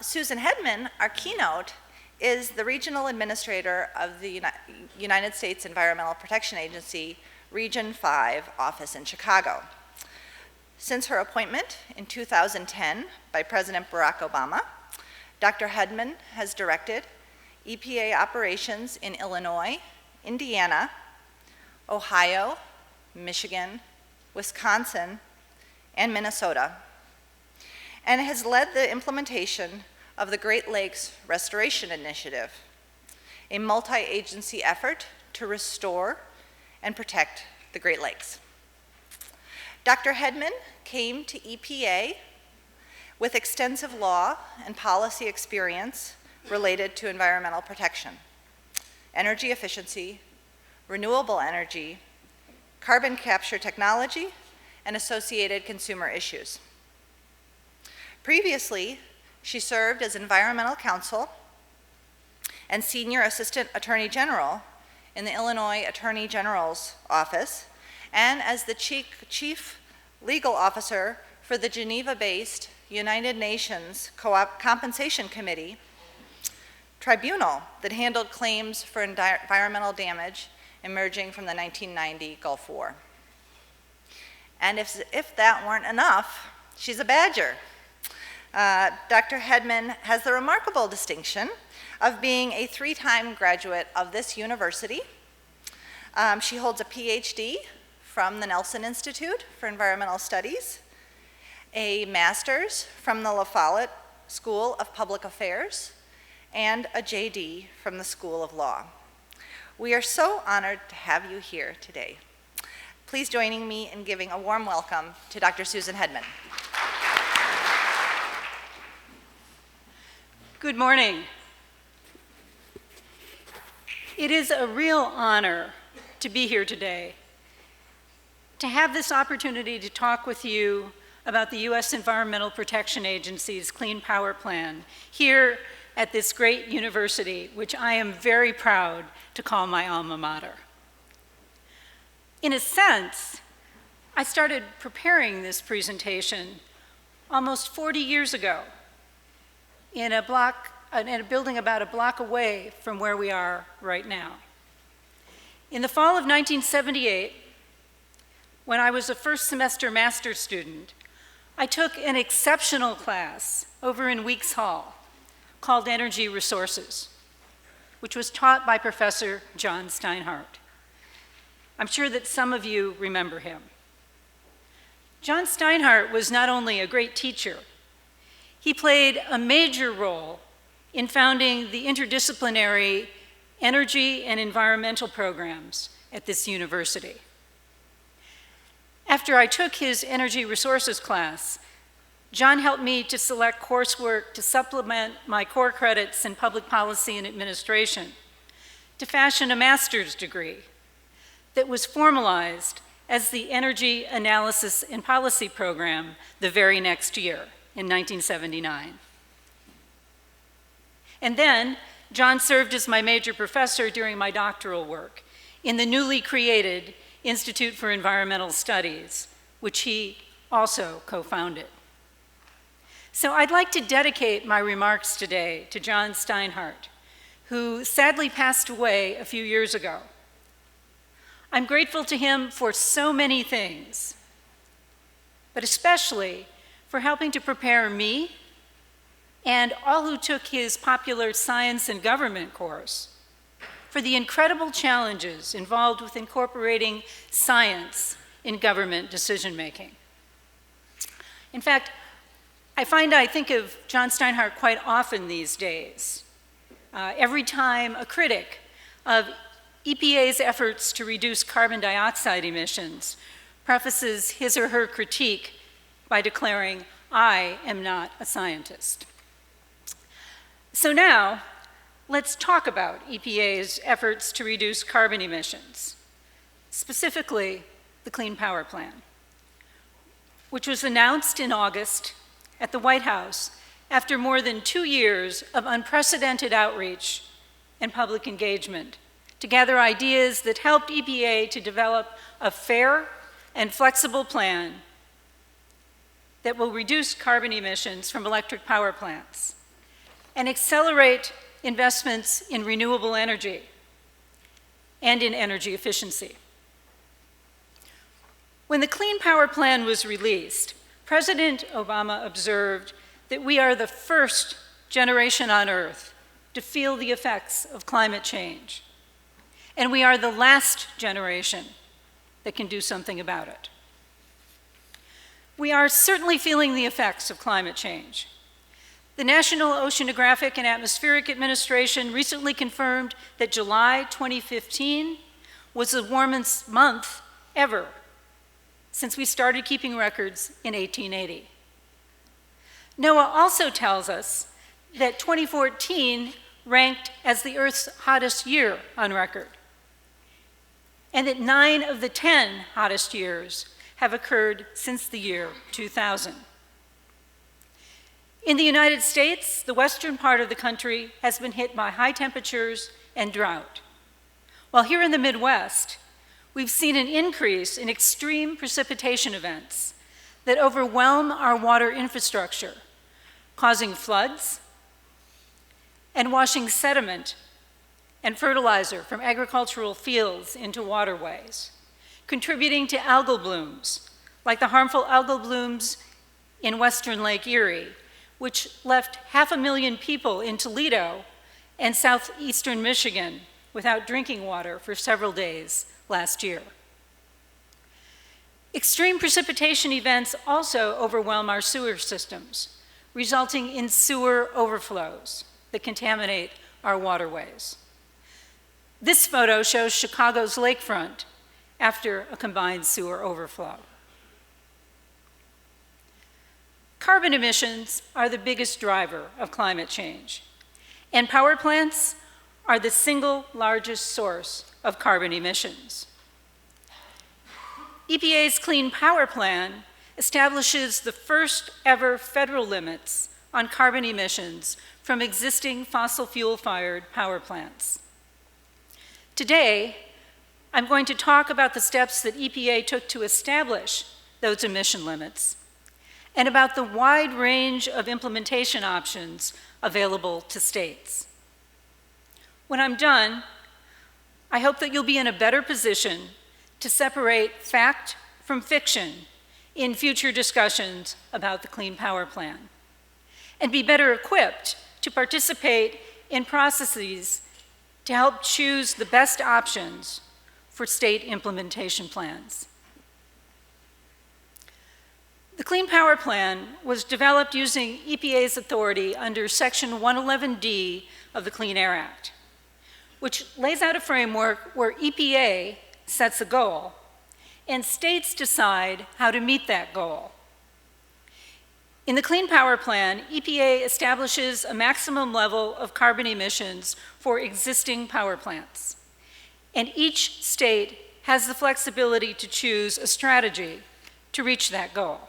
Susan Hedman, our keynote, is the regional administrator of the United States Environmental Protection Agency Region 5 office in Chicago. Since her appointment in 2010 by President Barack Obama, Dr. Hedman has directed EPA operations in Illinois, Indiana, Ohio, Michigan, Wisconsin, and Minnesota, and has led the implementation of the Great Lakes Restoration Initiative, a multi-agency effort to restore and protect the Great Lakes. Dr. Hedman came to EPA with extensive law and policy experience related to environmental protection, energy efficiency, renewable energy, carbon capture technology, and associated consumer issues. Previously, she served as environmental counsel and senior assistant attorney general in the Illinois Attorney General's office and as the chief legal officer for the Geneva-based United Nations Compensation Committee tribunal that handled claims for environmental damage emerging from the 1990 Gulf War. And if that weren't enough, she's a Badger. Dr. Hedman has the remarkable distinction of being a 3-time graduate of this university. She holds a PhD from the Nelson Institute for Environmental Studies, a master's from the La Follette School of Public Affairs, and a JD from the School of Law. We are so honored to have you here today. Please join me in giving a warm welcome to Dr. Susan Hedman. Good morning. It is a real honor to be here today, to have this opportunity to talk with you about the U.S. Environmental Protection Agency's Clean Power Plan here at this great university, which I am very proud to call my alma mater. In a sense, I started preparing this presentation almost 40 years ago in a building about a block away from where we are right now. In the fall of 1978, when I was a first semester master's student, I took an exceptional class over in Weeks Hall called Energy Resources, which was taught by Professor John Steinhardt. I'm sure that some of you remember him. John Steinhardt was not only a great teacher, he played a major role in founding the interdisciplinary energy and environmental programs at this university. After I took his energy resources class, John helped me to select coursework to supplement my core credits in public policy and administration, to fashion a master's degree that was formalized as the Energy Analysis and Policy Program the very next year, in 1979. And then, John served as my major professor during my doctoral work in the newly created Institute for Environmental Studies, which he also co-founded. So I'd like to dedicate my remarks today to John Steinhardt, who sadly passed away a few years ago. I'm grateful to him for so many things, but especially for helping to prepare me and all who took his popular science and government course for the incredible challenges involved with incorporating science in government decision-making. In fact, I think of John Steinhardt quite often these days. Every time a critic of EPA's efforts to reduce carbon dioxide emissions prefaces his or her critique by declaring, "I am not a scientist." So now, let's talk about EPA's efforts to reduce carbon emissions, specifically the Clean Power Plan, which was announced in August at the White House after more than 2 years of unprecedented outreach and public engagement to gather ideas that helped EPA to develop a fair and flexible plan that will reduce carbon emissions from electric power plants and accelerate investments in renewable energy and in energy efficiency. When the Clean Power Plan was released, President Obama observed that we are the first generation on Earth to feel the effects of climate change, and we are the last generation that can do something about it. We are certainly feeling the effects of climate change. The National Oceanographic and Atmospheric Administration recently confirmed that July 2015 was the warmest month ever since we started keeping records in 1880. NOAA also tells us that 2014 ranked as the Earth's hottest year on record, and that 9 of the 10 hottest years have occurred since the year 2000. In the United States, the western part of the country has been hit by high temperatures and drought, while here in the Midwest, we've seen an increase in extreme precipitation events that overwhelm our water infrastructure, causing floods and washing sediment and fertilizer from agricultural fields into waterways, contributing to algal blooms, like the harmful algal blooms in western Lake Erie, which left 500,000 people in Toledo and southeastern Michigan without drinking water for several days last year. Extreme precipitation events also overwhelm our sewer systems, resulting in sewer overflows that contaminate our waterways. This photo shows Chicago's lakefront after a combined sewer overflow. Carbon emissions are the biggest driver of climate change, and power plants are the single largest source of carbon emissions. EPA's Clean Power Plan establishes the first ever federal limits on carbon emissions from existing fossil fuel-fired power plants. Today, I'm going to talk about the steps that EPA took to establish those emission limits and about the wide range of implementation options available to states. When I'm done, I hope that you'll be in a better position to separate fact from fiction in future discussions about the Clean Power Plan, and be better equipped to participate in processes to help choose the best options for state implementation plans. The Clean Power Plan was developed using EPA's authority under Section 111D of the Clean Air Act, which lays out a framework where EPA sets a goal and states decide how to meet that goal. In the Clean Power Plan, EPA establishes a maximum level of carbon emissions for existing power plants, and each state has the flexibility to choose a strategy to reach that goal.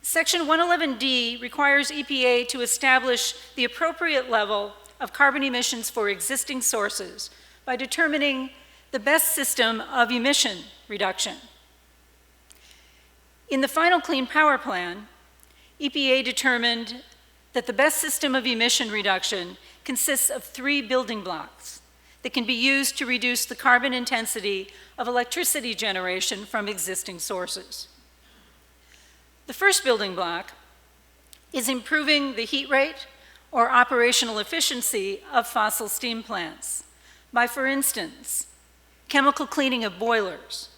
Section 111D requires EPA to establish the appropriate level of carbon emissions for existing sources by determining the best system of emission reduction. In the final Clean Power Plan, EPA determined that the best system of emission reduction consists of 3 building blocks that can be used to reduce the carbon intensity of electricity generation from existing sources. The first building block is improving the heat rate or operational efficiency of fossil steam plants by, for instance, chemical cleaning of boilers,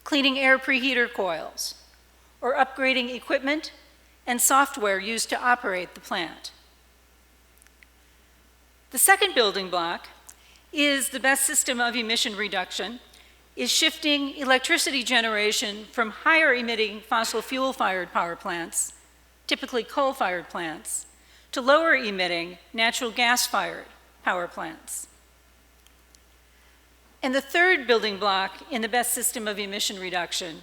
cleaning air preheater coils, or upgrading equipment and software used to operate the plant. The second building block is the best system of emission reduction is shifting electricity generation from higher emitting fossil fuel-fired power plants, typically coal-fired plants, to lower emitting natural gas-fired power plants. And the third building block in the best system of emission reduction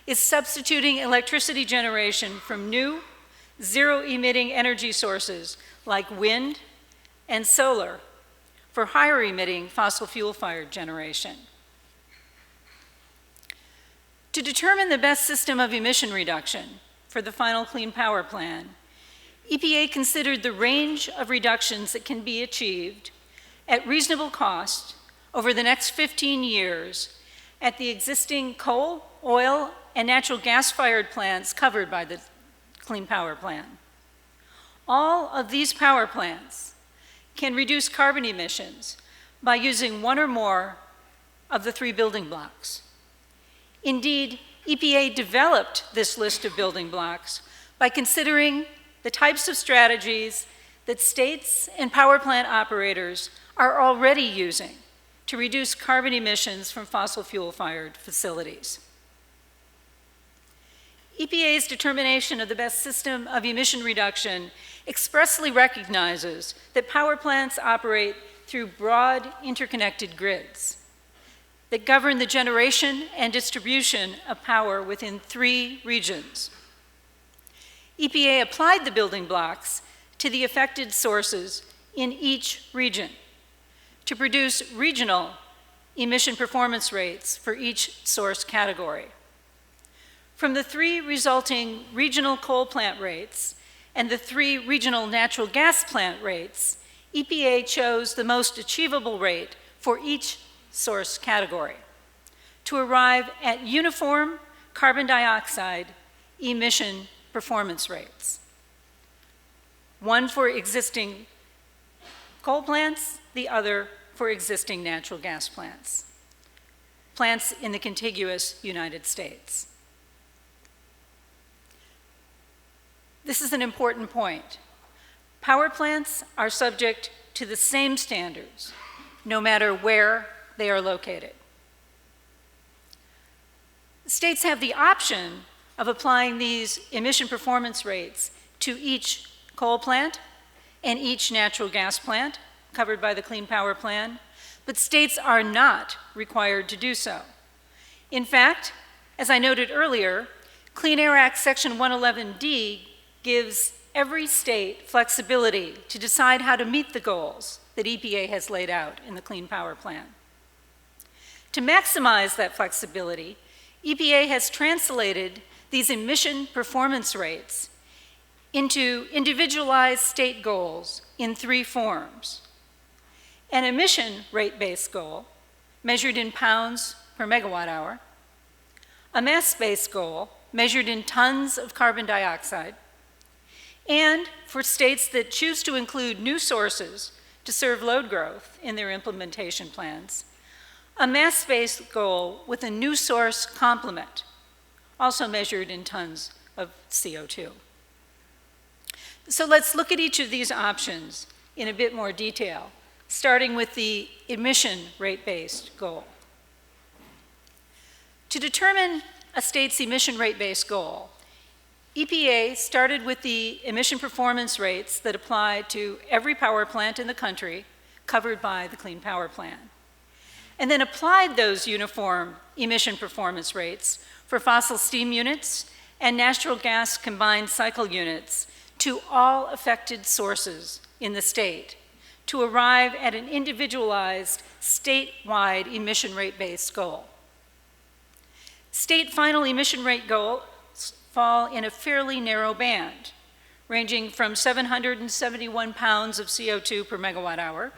is substituting electricity generation from new, zero-emitting energy sources like wind and solar for higher-emitting fossil fuel-fired generation. To determine the best system of emission reduction for the final Clean Power Plan, EPA considered the range of reductions that can be achieved at reasonable cost over the next 15 years at the existing coal, oil, and natural gas-fired plants covered by the Clean Power Plan. All of these power plants can reduce carbon emissions by using one or more of the 3 building blocks. Indeed, EPA developed this list of building blocks by considering the types of strategies that states and power plant operators are already using to reduce carbon emissions from fossil fuel-fired facilities. EPA's determination of the best system of emission reduction expressly recognizes that power plants operate through broad interconnected grids that govern the generation and distribution of power within 3 regions. EPA applied the building blocks to the affected sources in each region to produce regional emission performance rates for each source category. From the 3 resulting regional coal plant rates and the 3 regional natural gas plant rates, EPA chose the most achievable rate for each source category to arrive at uniform carbon dioxide emission performance rates. One for existing coal plants, the other for existing natural gas plants in the contiguous United States. This is an important point. Power plants are subject to the same standards, no matter where they are located. States have the option of applying these emission performance rates to each coal plant and each natural gas plant covered by the Clean Power Plan, but states are not required to do so. In fact, as I noted earlier, Clean Air Act Section 111D gives every state flexibility to decide how to meet the goals that EPA has laid out in the Clean Power Plan. To maximize that flexibility, EPA has translated these emission performance rates into individualized state goals in 3 forms. An emission rate-based goal, measured in pounds per megawatt hour, a mass-based goal, measured in tons of carbon dioxide, and for states that choose to include new sources to serve load growth in their implementation plans, a mass-based goal with a new source complement, also measured in tons of CO2. So let's look at each of these options in a bit more detail, starting with the emission rate-based goal. To determine a state's emission rate-based goal, EPA started with the emission performance rates that apply to every power plant in the country covered by the Clean Power Plan, and then applied those uniform emission performance rates for fossil steam units and natural gas combined cycle units to all affected sources in the state to arrive at an individualized statewide emission rate-based goal. State final emission rate goals fall in a fairly narrow band, ranging from 771 pounds of CO2 per megawatt hour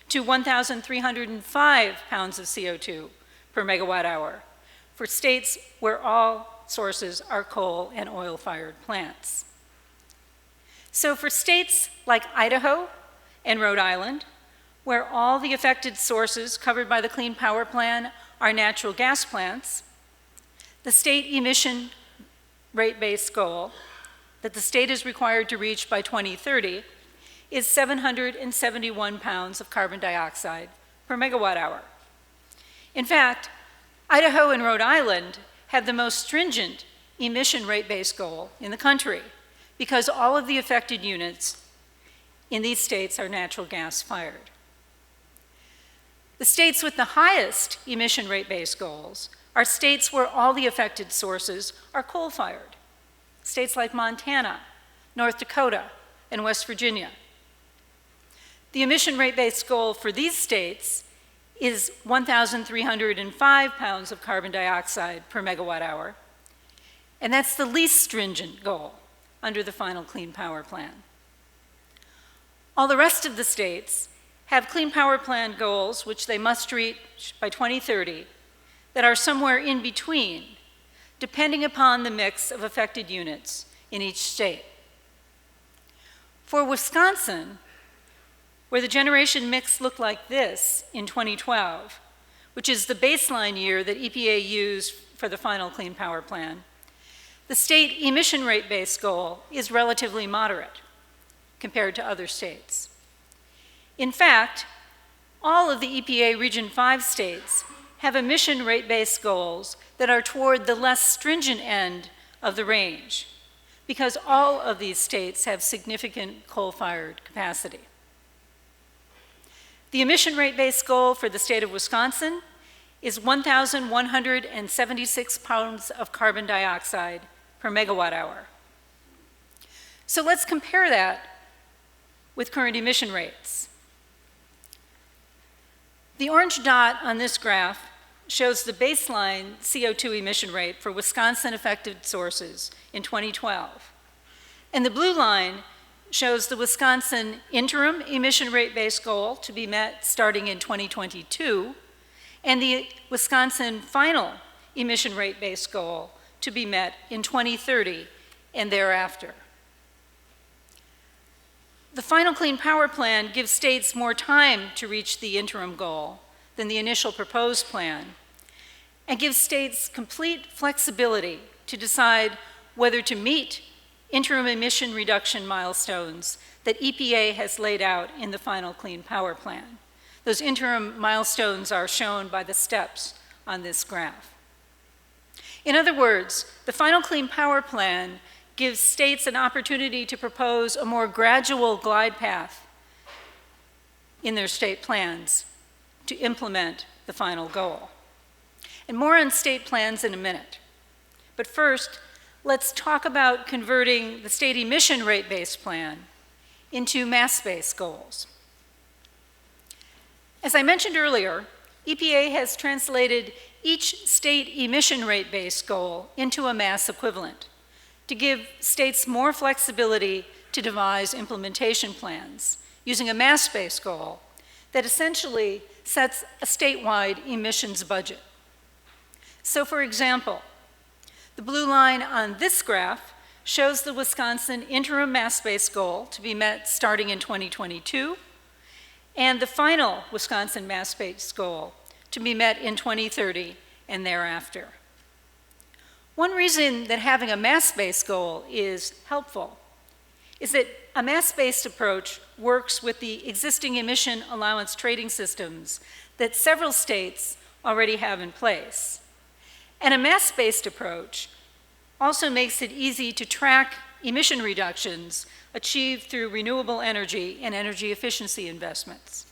to 1,305 pounds of CO2 per megawatt hour for states where all sources are coal and oil-fired plants. So for states like Idaho and Rhode Island, where all the affected sources covered by the Clean Power Plan are natural gas plants, the state emission rate-based goal that the state is required to reach by 2030 is 771 pounds of carbon dioxide per megawatt hour. In fact, Idaho and Rhode Island have the most stringent emission rate-based goal in the country because all of the affected units in these states are natural gas fired. The states with the highest emission rate-based goals are states where all the affected sources are coal-fired, states like Montana, North Dakota, and West Virginia. The emission rate-based goal for these states is 1,305 pounds of carbon dioxide per megawatt hour, and that's the least stringent goal under the final Clean Power Plan. All the rest of the states have Clean Power Plan goals, which they must reach by 2030, that are somewhere in between, depending upon the mix of affected units in each state. For Wisconsin, where the generation mix looked like this in 2012, which is the baseline year that EPA used for the final Clean Power Plan, the state emission rate-based goal is relatively moderate compared to other states. In fact, all of the EPA Region 5 states have emission rate-based goals that are toward the less stringent end of the range, because all of these states have significant coal-fired capacity. The emission rate-based goal for the state of Wisconsin is 1,176 pounds of carbon dioxide per megawatt hour. So let's compare that with current emission rates. The orange dot on this graph shows the baseline CO2 emission rate for Wisconsin-affected sources in 2012. And the blue line shows the Wisconsin interim emission rate-based goal to be met starting in 2022, and the Wisconsin final emission rate-based goal to be met in 2030 and thereafter. The final Clean Power Plan gives states more time to reach the interim goal than the initial proposed plan, and gives states complete flexibility to decide whether to meet interim emission reduction milestones that EPA has laid out in the final Clean Power Plan. Those interim milestones are shown by the steps on this graph. In other words, the final Clean Power Plan gives states an opportunity to propose a more gradual glide path in their state plans to implement the final goal. And more on state plans in a minute. But first, let's talk about converting the state emission rate-based plan into mass-based goals. As I mentioned earlier, EPA has translated each state emission rate-based goal into a mass equivalent to give states more flexibility to devise implementation plans using a mass-based goal that essentially sets a statewide emissions budget. So for example, the blue line on this graph shows the Wisconsin interim mass-based goal to be met starting in 2022, and the final Wisconsin mass-based goal to be met in 2030 and thereafter. One reason that having a mass-based goal is helpful is that a mass-based approach works with the existing emission allowance trading systems that several states already have in place. And a mass-based approach also makes it easy to track emission reductions achieved through renewable energy and energy efficiency investments.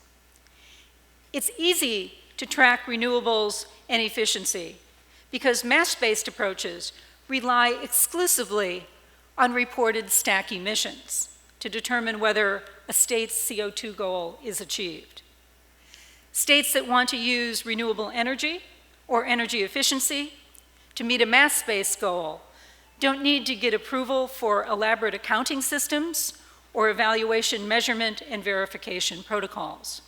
It's easy to track renewables and efficiency because mass-based approaches rely exclusively on reported stack emissions to determine whether a state's CO2 goal is achieved. States that want to use renewable energy or energy efficiency to meet a mass-based goal don't need to get approval for elaborate accounting systems or evaluation, measurement, and verification protocols.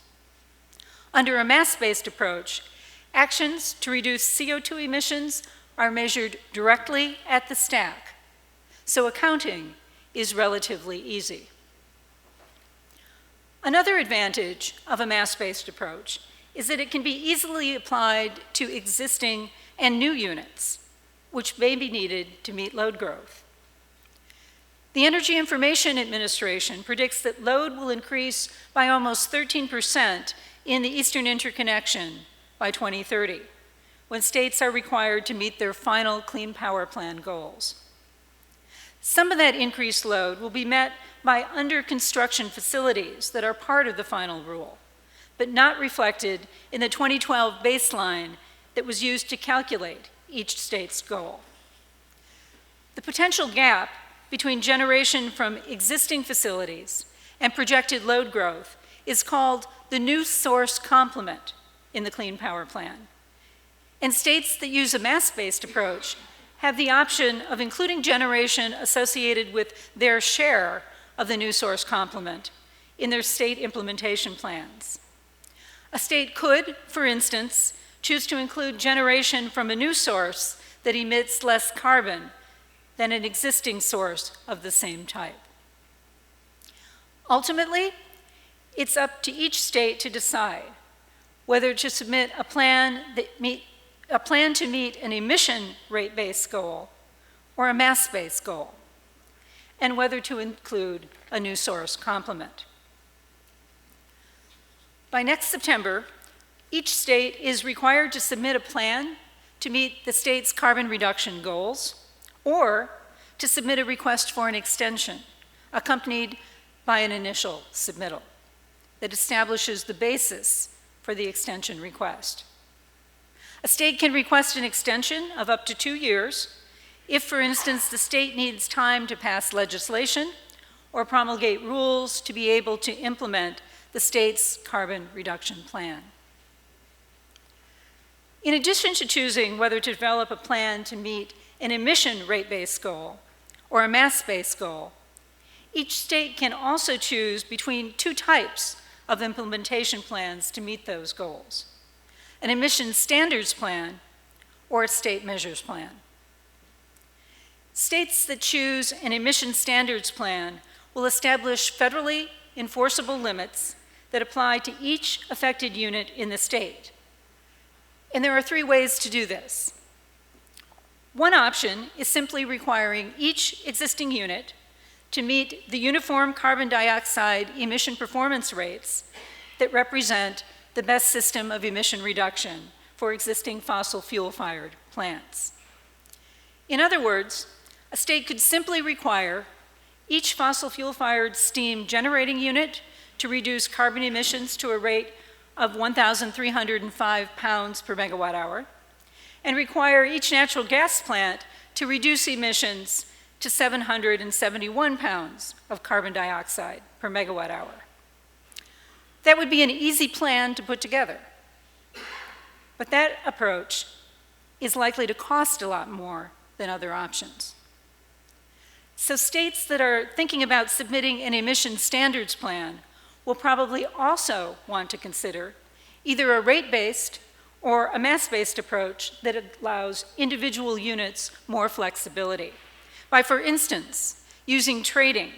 Under a mass-based approach, actions to reduce CO2 emissions are measured directly at the stack, so accounting is relatively easy. Another advantage of a mass-based approach is that it can be easily applied to existing and new units, which may be needed to meet load growth. The Energy Information Administration predicts that load will increase by almost 13% in the Eastern Interconnection by 2030, when states are required to meet their final Clean Power Plan goals. Some of that increased load will be met by under-construction facilities that are part of the final rule, but not reflected in the 2012 baseline that was used to calculate each state's goal. The potential gap between generation from existing facilities and projected load growth is called the new source complement, in the Clean Power Plan. And states that use a mass-based approach have the option of including generation associated with their share of the new source complement in their state implementation plans. A state could, for instance, choose to include generation from a new source that emits less carbon than an existing source of the same type. Ultimately, it's up to each state to decide whether to submit a plan to meet an emission rate-based goal or a mass-based goal, and whether to include a new source complement. By next September, each state is required to submit a plan to meet the state's carbon reduction goals, or to submit a request for an extension accompanied by an initial submittal that establishes the basis for the extension request. A state can request an extension of up to 2 years if, for instance, the state needs time to pass legislation or promulgate rules to be able to implement the state's carbon reduction plan. In addition to choosing whether to develop a plan to meet an emission rate-based goal or a mass-based goal, each state can also choose between 2 types of implementation plans to meet those goals: an emission standards plan or a state measures plan. States that choose an emission standards plan will establish federally enforceable limits that apply to each affected unit in the state. And there are 3 ways to do this. One option is simply requiring each existing unit to meet the uniform carbon dioxide emission performance rates that represent the best system of emission reduction for existing fossil fuel-fired plants. In other words, a state could simply require each fossil fuel-fired steam generating unit to reduce carbon emissions to a rate of 1,305 pounds per megawatt hour, and require each natural gas plant to reduce emissions to 771 pounds of carbon dioxide per megawatt hour. That would be an easy plan to put together. But that approach is likely to cost a lot more than other options. So states that are thinking about submitting an emission standards plan will probably also want to consider either a rate-based or a mass-based approach that allows individual units more flexibility by, for instance, using trading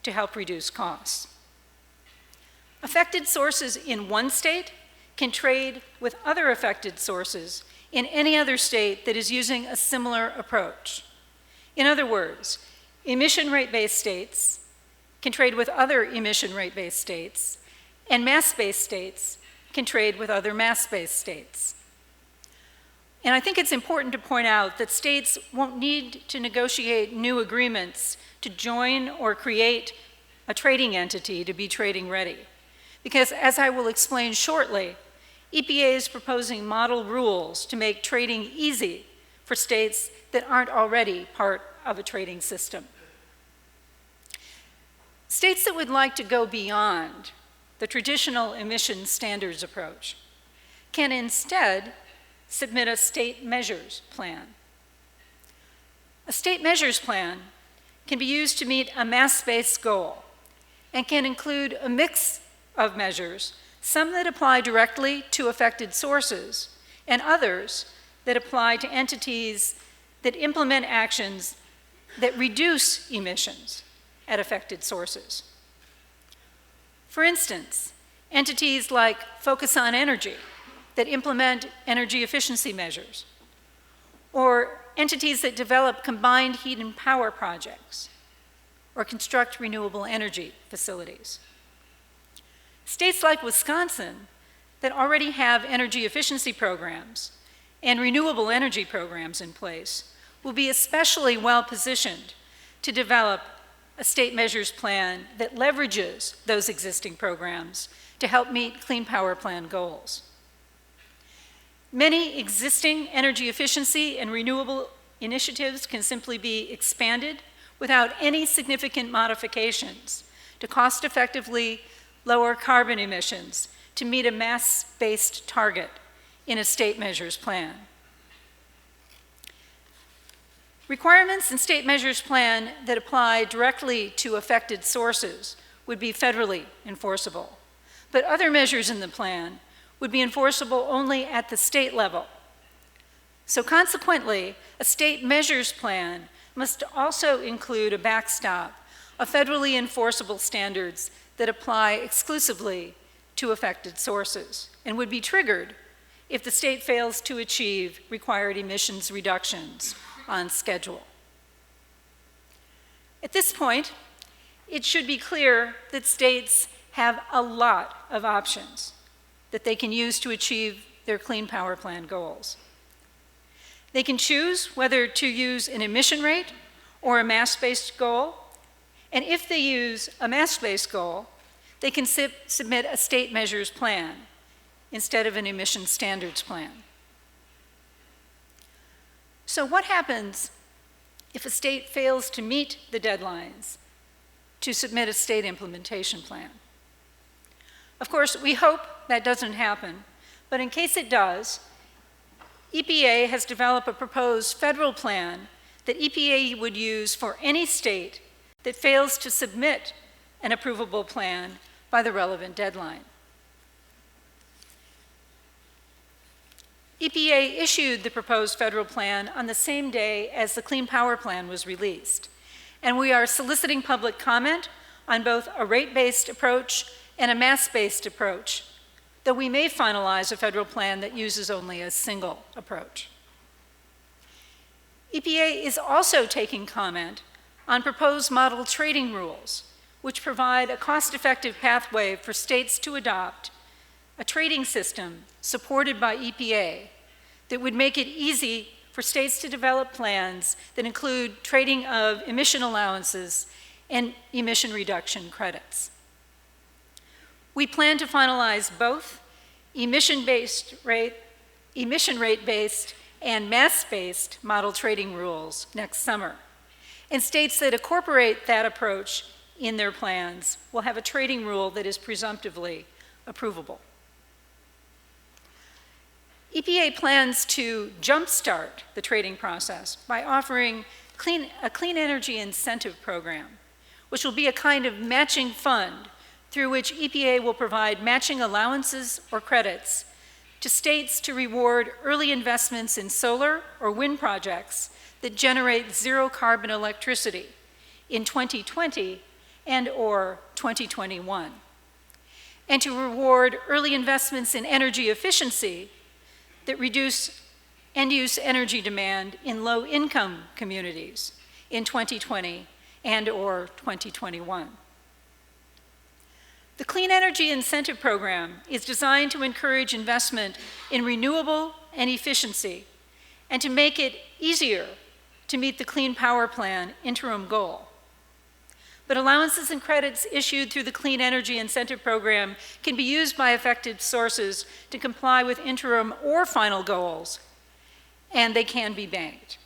to help reduce costs. Affected sources in one state can trade with other affected sources in any other state that is using a similar approach. In other words, emission rate-based states can trade with other emission rate-based states, and mass-based states can trade with other mass-based states. And I think it's important to point out that states won't need to negotiate new agreements to join or create a trading entity to be trading ready. Because as I will explain shortly, EPA is proposing model rules to make trading easy for states that aren't already part of a trading system. States that would like to go beyond the traditional emission standards approach can instead submit a state measures plan. A state measures plan can be used to meet a mass-based goal and can include a mix of measures, some that apply directly to affected sources and others that apply to entities that implement actions that reduce emissions at affected sources. For instance, entities like Focus on Energy that implement energy efficiency measures, or entities that develop combined heat and power projects, or construct renewable energy facilities. States like Wisconsin that already have energy efficiency programs and renewable energy programs in place will be especially well positioned to develop a state measures plan that leverages those existing programs to help meet Clean Power Plan goals. Many existing energy efficiency and renewable initiatives can simply be expanded without any significant modifications to cost-effectively lower carbon emissions to meet a mass-based target in a state measures plan. Requirements in state measures plan that apply directly to affected sources would be federally enforceable, but other measures in the plan would be enforceable only at the state level. So consequently, a state measures plan must also include a backstop of federally enforceable standards that apply exclusively to affected sources and would be triggered if the state fails to achieve required emissions reductions on schedule. At this point, it should be clear that states have a lot of options that they can use to achieve their Clean Power Plan goals. They can choose whether to use an emission rate or a mass-based goal, and if they use a mass-based goal, they can submit a state measures plan instead of an emission standards plan. So what happens if a state fails to meet the deadlines to submit a state implementation plan? Of course, we hope that doesn't happen, but in case it does, EPA has developed a proposed federal plan that EPA would use for any state that fails to submit an approvable plan by the relevant deadline. EPA issued the proposed federal plan on the same day as the Clean Power Plan was released, and we are soliciting public comment on both a rate-based approach and a mass-based approach, though we may finalize a federal plan that uses only a single approach. EPA is also taking comment on proposed model trading rules, which provide a cost-effective pathway for states to adopt a trading system supported by EPA that would make it easy for states to develop plans that include trading of emission allowances and emission reduction credits. We plan to finalize both emission rate-based and mass-based model trading rules next summer. And states that incorporate that approach in their plans will have a trading rule that is presumptively approvable. EPA plans to jumpstart the trading process by offering a clean energy incentive program, which will be a kind of matching fund through which EPA will provide matching allowances or credits to states to reward early investments in solar or wind projects that generate zero carbon electricity in 2020 and/or 2021, and to reward early investments in energy efficiency that reduce end-use energy demand in low-income communities in 2020 and/or 2021. The Clean Energy Incentive Program is designed to encourage investment in renewable and efficiency and to make it easier to meet the Clean Power Plan interim goal. But allowances and credits issued through the Clean Energy Incentive Program can be used by affected sources to comply with interim or final goals, and they can be banked.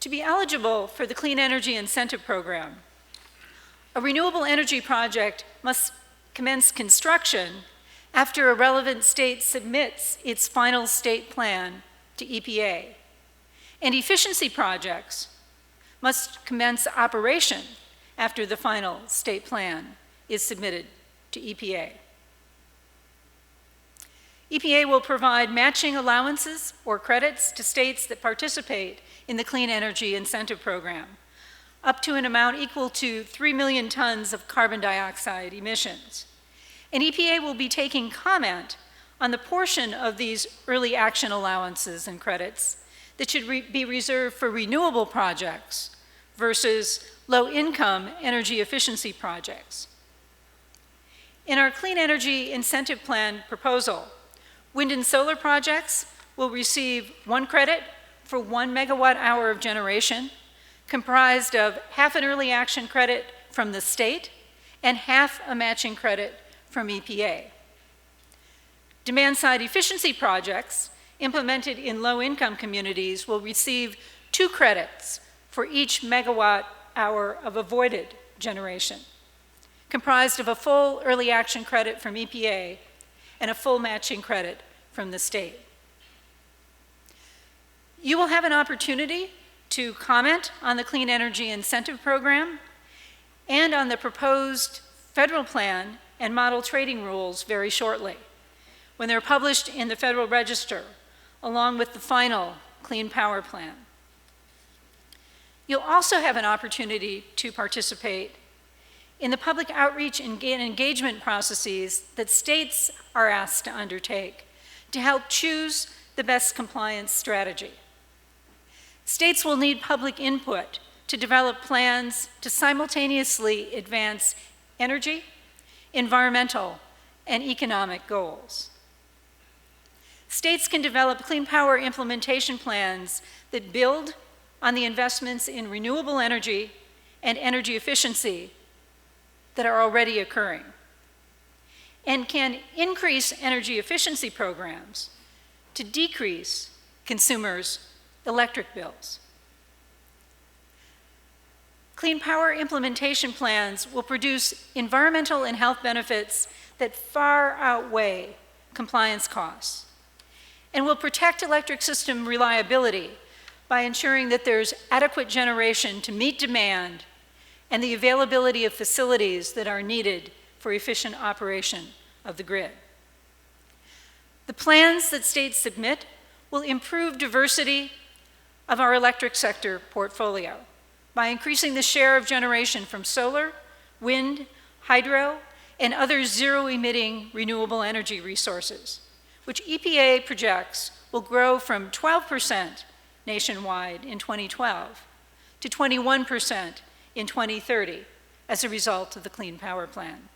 To be eligible for the Clean Energy Incentive Program, a renewable energy project must commence construction after a relevant state submits its final state plan to EPA, and efficiency projects must commence operation after the final state plan is submitted to EPA. EPA will provide matching allowances or credits to states that participate in the Clean Energy Incentive Program, up to an amount equal to 3 million tons of carbon dioxide emissions. And EPA will be taking comment on the portion of these early action allowances and credits that should be reserved for renewable projects versus low-income energy efficiency projects. In our Clean Energy Incentive Plan proposal, wind and solar projects will receive 1 credit for 1 megawatt hour of generation, comprised of half an early action credit from the state and half a matching credit from EPA. Demand-side efficiency projects implemented in low-income communities will receive 2 credits for each megawatt hour of avoided generation, comprised of a full early action credit from EPA and a full matching credit from the state. You will have an opportunity to comment on the Clean Energy Incentive Program and on the proposed federal plan and model trading rules very shortly, when they're published in the Federal Register, along with the final Clean Power Plan. You'll also have an opportunity to participate in the public outreach and engagement processes that states are asked to undertake to help choose the best compliance strategy. States will need public input to develop plans to simultaneously advance energy, environmental, and economic goals. States can develop clean power implementation plans that build on the investments in renewable energy and energy efficiency that are already occurring, and can increase energy efficiency programs to decrease consumers' electric bills. Clean power implementation plans will produce environmental and health benefits that far outweigh compliance costs, and will protect electric system reliability by ensuring that there's adequate generation to meet demand and the availability of facilities that are needed for efficient operation of the grid. The plans that states submit will improve diversity of our electric sector portfolio by increasing the share of generation from solar, wind, hydro, and other zero-emitting renewable energy resources, which EPA projects will grow from 12% nationwide in 2012 to 21% in 2030 as a result of the Clean Power Plan.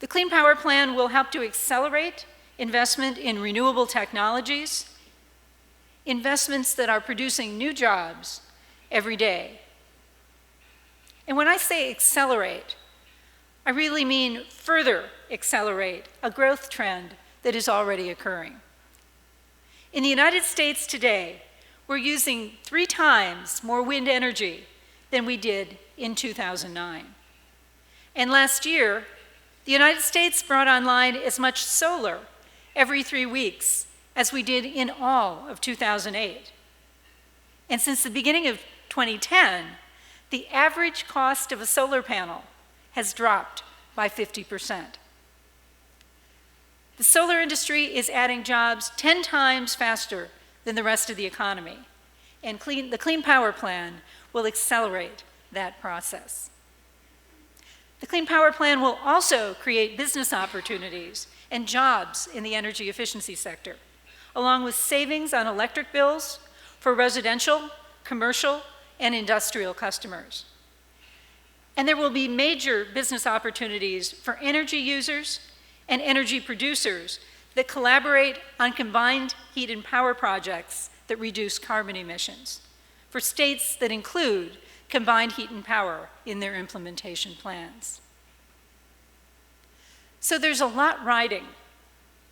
The Clean Power Plan will help to accelerate investment in renewable technologies, investments that are producing new jobs every day. And when I say accelerate, I really mean further accelerate a growth trend that is already occurring. In the United States today, we're using 3 times more wind energy than we did in 2009. And last year, the United States brought online as much solar every 3 weeks as we did in all of 2008. And since the beginning of 2010, the average cost of a solar panel has dropped by 50%. The solar industry is adding jobs 10 times faster than the rest of the economy, and the Clean Power Plan will accelerate that process. The Clean Power Plan will also create business opportunities and jobs in the energy efficiency sector, along with savings on electric bills for residential, commercial, and industrial customers. And there will be major business opportunities for energy users and energy producers that collaborate on combined heat and power projects that reduce carbon emissions, for states that include combined heat and power in their implementation plans. So there's a lot riding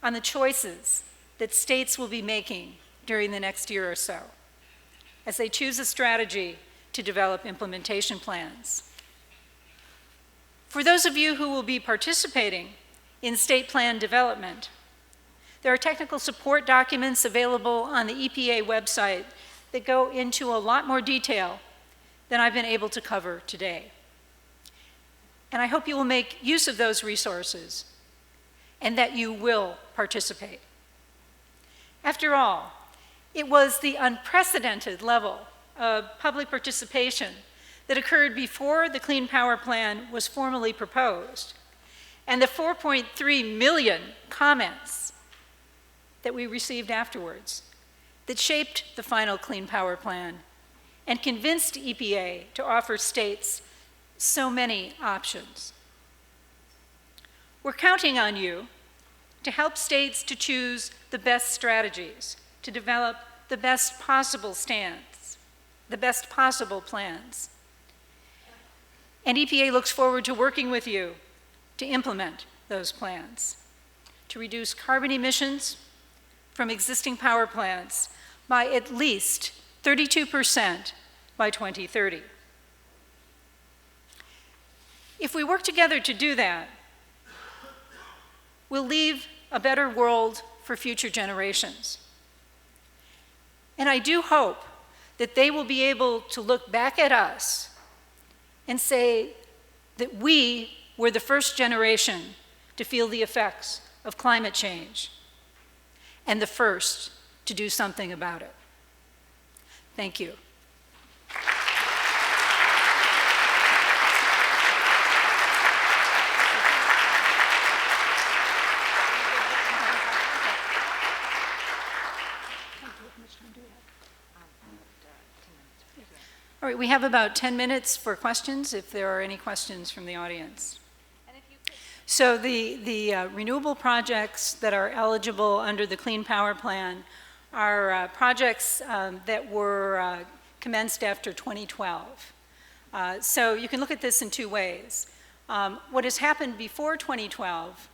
on the choices that states will be making during the next year or so as they choose a strategy to develop implementation plans. For those of you who will be participating in state plan development, there are technical support documents available on the EPA website that go into a lot more detail than I've been able to cover today. And I hope you will make use of those resources and that you will participate. After all, it was the unprecedented level of public participation that occurred before the Clean Power Plan was formally proposed, and the 4.3 million comments that we received afterwards that shaped the final Clean Power Plan and convinced EPA to offer states so many options. We're counting on you to help states to choose the best strategies, to develop the best possible plans. And EPA looks forward to working with you to implement those plans, to reduce carbon emissions from existing power plants by at least 32% by 2030. If we work together to do that, we'll leave a better world for future generations. And I do hope that they will be able to look back at us and say that we were the first generation to feel the effects of climate change and the first to do something about it. Thank you. All right, we have about 10 minutes for questions, if there are any questions from the audience. So the renewable projects that are eligible under the Clean Power Plan are projects that were commenced after 2012. So you can look at this in two ways. What has happened before 2012,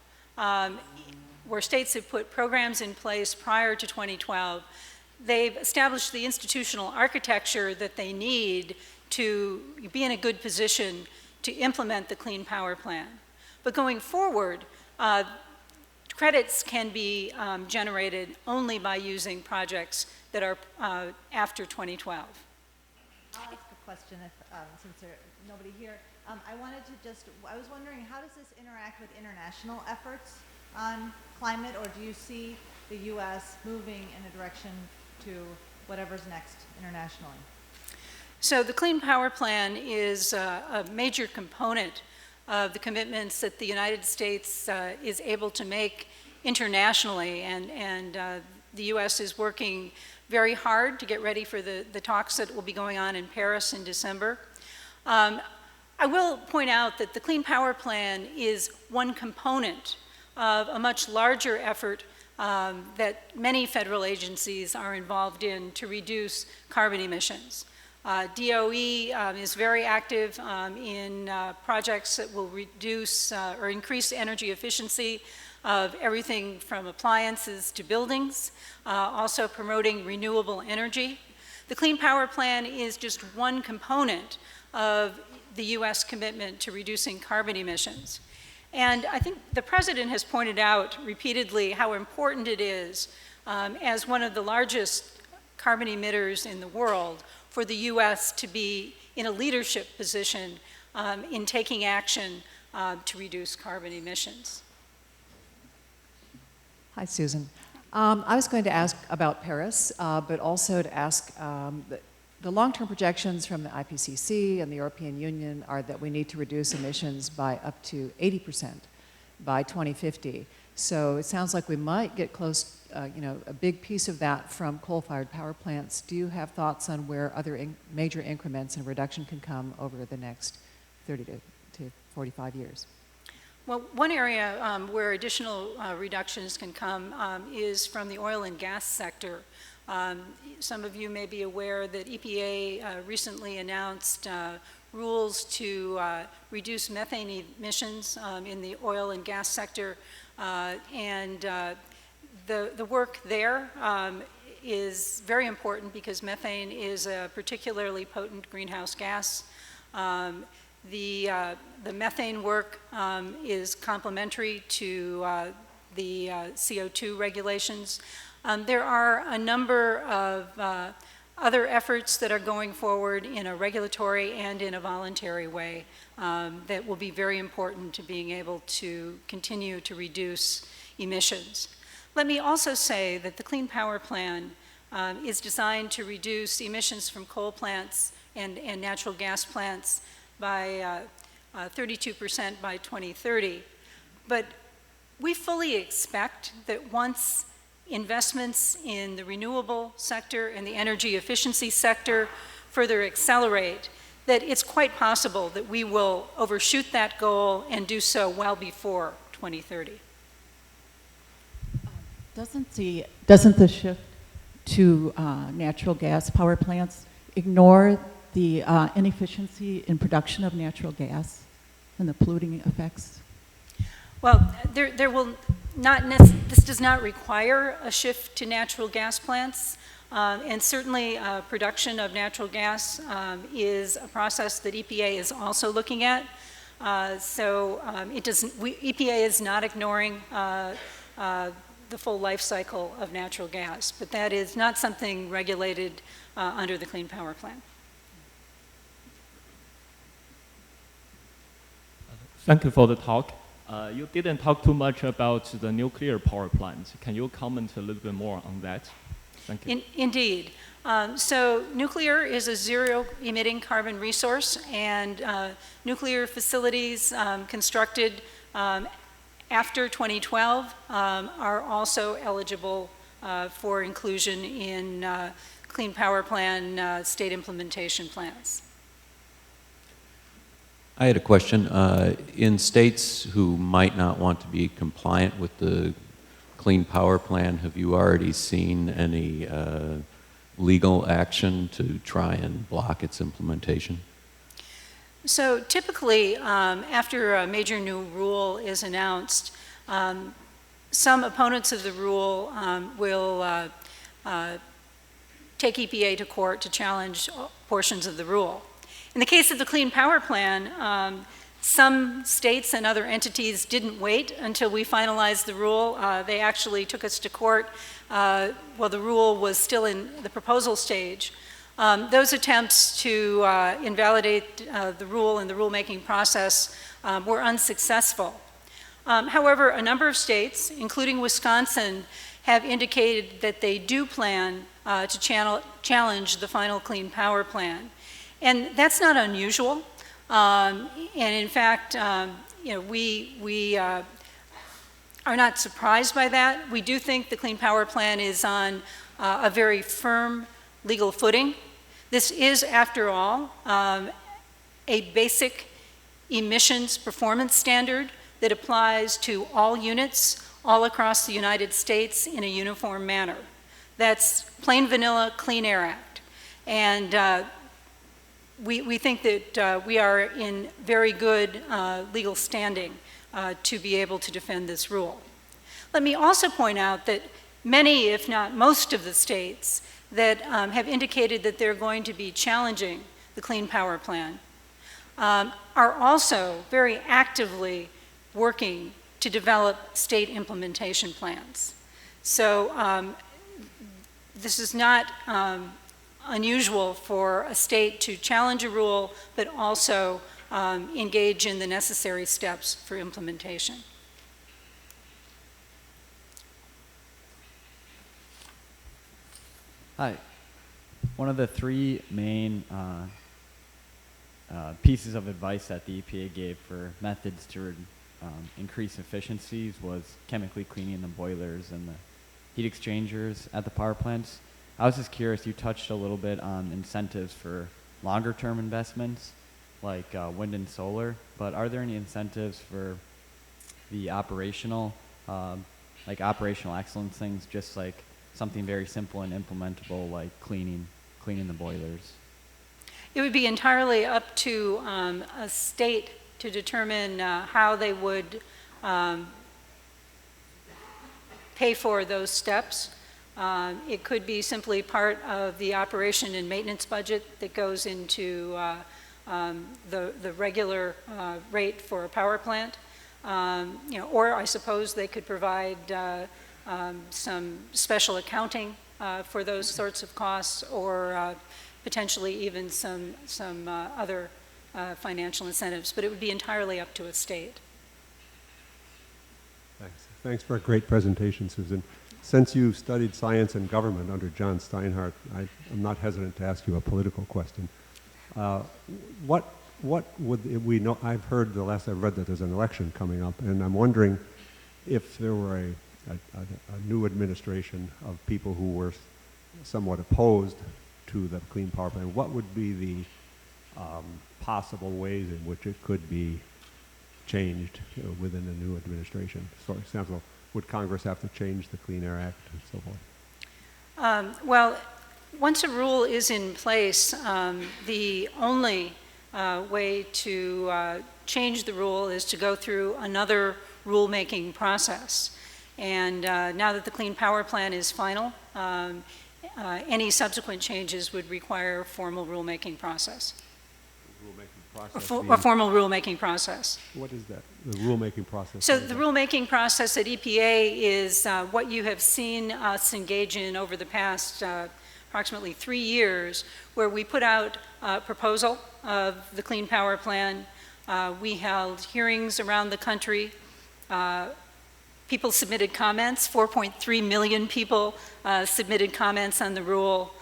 where states have put programs in place prior to 2012, they've established the institutional architecture that they need to be in a good position to implement the Clean Power Plan. But going forward, credits can be generated only by using projects that are after 2012. I'll ask a question since there's nobody here. I was wondering, how does this interact with international efforts on climate, or do you see the U.S. moving in a direction to whatever's next internationally? So the Clean Power Plan is a major component of the commitments that the United States is able to make internationally, and the U.S. is working very hard to get ready for the talks that will be going on in Paris in December. I will point out that the Clean Power Plan is one component of a much larger effort that many federal agencies are involved in to reduce carbon emissions. DOE is very active in projects that will reduce or increase energy efficiency of everything from appliances to buildings, also promoting renewable energy. The Clean Power Plan is just one component of the U.S. commitment to reducing carbon emissions. And I think the President has pointed out repeatedly how important it is, as one of the largest carbon emitters in the world, for the U.S. to be in a leadership position in taking action to reduce carbon emissions. Hi, Susan. I was going to ask about Paris, but also to ask the long-term projections from the IPCC and the European Union are that we need to reduce emissions by up to 80% by 2050. So it sounds like we might get close, a big piece of that from coal-fired power plants. Do you have thoughts on where other major increments in reduction can come over the next 30 to 45 years? Well, one area where additional reductions can come is from the oil and gas sector. Some of you may be aware that EPA recently announced rules to reduce methane emissions in the oil and gas sector, and the work there is very important because methane is a particularly potent greenhouse gas. The methane work is complementary to the CO2 regulations. There are a number of other efforts that are going forward in a regulatory and in a voluntary way that will be very important to being able to continue to reduce emissions. Let me also say that the Clean Power Plan is designed to reduce emissions from coal plants and natural gas plants by 32% by 2030. But we fully expect that once investments in the renewable sector and the energy efficiency sector further accelerate, that it's quite possible that we will overshoot that goal and do so well before 2030. Doesn't the shift to natural gas power plants ignore the inefficiency in production of natural gas and the polluting effects? Well, there will not this does not require a shift to natural gas plants, and certainly production of natural gas is a process that EPA is also looking at. EPA is not ignoring the full life cycle of natural gas, but that is not something regulated under the Clean Power Plan. Thank you for the talk. You didn't talk too much about the nuclear power plants. Can you comment a little bit more on that? Thank you. Indeed. So nuclear is a zero-emitting carbon resource, and nuclear facilities constructed after 2012 are also eligible for inclusion in Clean Power Plan state implementation plans. I had a question. In states who might not want to be compliant with the Clean Power Plan, have you already seen any legal action to try and block its implementation? So typically, after a major new rule is announced, some opponents of the rule will take EPA to court to challenge portions of the rule. In the case of the Clean Power Plan, some states and other entities didn't wait until we finalized the rule. They actually took us to court while the rule was still in the proposal stage. Those attempts to invalidate the rule and the rulemaking process were unsuccessful. However, a number of states, including Wisconsin, have indicated that they do plan to challenge the final Clean Power Plan. And that's not unusual. And in fact, we are not surprised by that. We do think the Clean Power Plan is on a very firm legal footing. This is, after all, a basic emissions performance standard that applies to all units all across the United States in a uniform manner. That's plain vanilla Clean Air Act. And we think that we are in very good legal standing to be able to defend this rule. Let me also point out that many, if not most of the states that have indicated that they're going to be challenging the Clean Power Plan are also very actively working to develop state implementation plans. So this is not unusual for a state to challenge a rule, but also engage in the necessary steps for implementation. Hi. One of the three main pieces of advice that the EPA gave for methods to increase efficiencies was chemically cleaning the boilers and the heat exchangers at the power plants. I was just curious, you touched a little bit on incentives for longer term investments like wind and solar, but are there any incentives for the operational, like operational excellence things, just like something very simple and implementable like cleaning the boilers? It would be entirely up to a state to determine how they would pay for those steps. It could be simply part of the operation and maintenance budget that goes into the regular rate for a power plant. Or I suppose they could provide some special accounting for those sorts of costs, or potentially even some other financial incentives. But it would be entirely up to a state. Thanks. Thanks for a great presentation, Susan. Since you studied science and government under John Steinhardt, I'm not hesitant to ask you a political question. What would we know? I've heard the last I've read that there's an election coming up, and I'm wondering if there were a new administration of people who were somewhat opposed to the Clean Power Plan, what would be the possible ways in which it could be changed within a new administration? For example, would Congress have to change the Clean Air Act and so forth? Well, once a rule is in place, the only way to change the rule is to go through another rulemaking process. And now that the Clean Power Plan is final, any subsequent changes would require a formal rulemaking process. Rulemaking process. A formal rulemaking process. What is that? The rulemaking process. So what is the that? rulemaking process at EPA is what you have seen us engage in over the past approximately 3 years, where we put out a proposal of the Clean Power Plan. We held hearings around the country. People submitted comments. 4.3 million people submitted comments on the rule.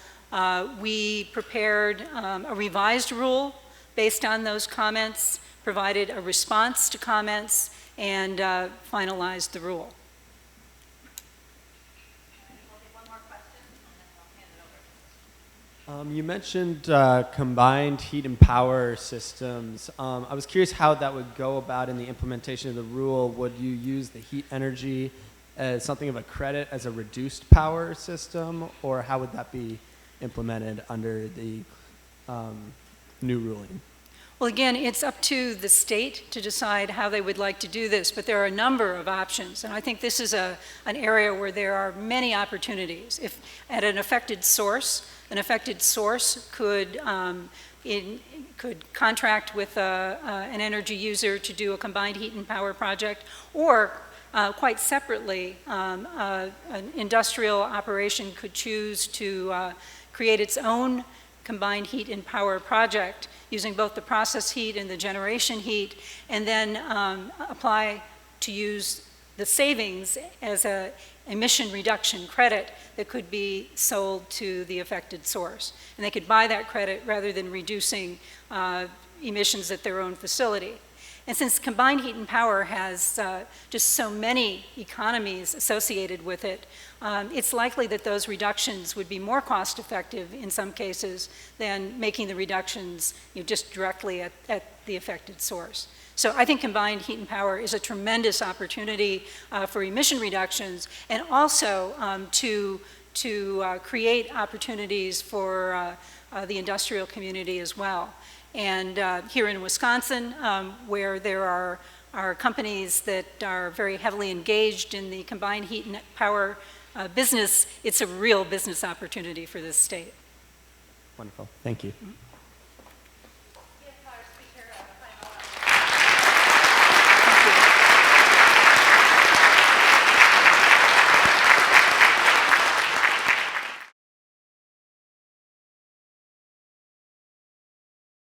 We prepared a revised rule based on those comments, provided a response to comments, and finalized the rule. You mentioned combined heat and power systems. I was curious how that would go about in the implementation of the rule. Would you use the heat energy as something of a credit as a reduced power system, or how would that be implemented under the new ruling? Well, again, it's up to the state to decide how they would like to do this, but there are a number of options, and I think this is an area where there are many opportunities. If at an affected source could contract with an energy user to do a combined heat and power project, or quite separately, an industrial operation could choose to create its own combined heat and power project using both the process heat and the generation heat, and then apply to use the savings as an emission reduction credit that could be sold to the affected source. And they could buy that credit rather than reducing emissions at their own facility. And since combined heat and power has just so many economies associated with it, it's likely that those reductions would be more cost effective in some cases than making the reductions just directly at the affected source. So I think combined heat and power is a tremendous opportunity for emission reductions, and also to create opportunities for the industrial community as well. And here in Wisconsin, where there are companies that are very heavily engaged in the combined heat and power business, it's a real business opportunity for this state. Wonderful. Thank you.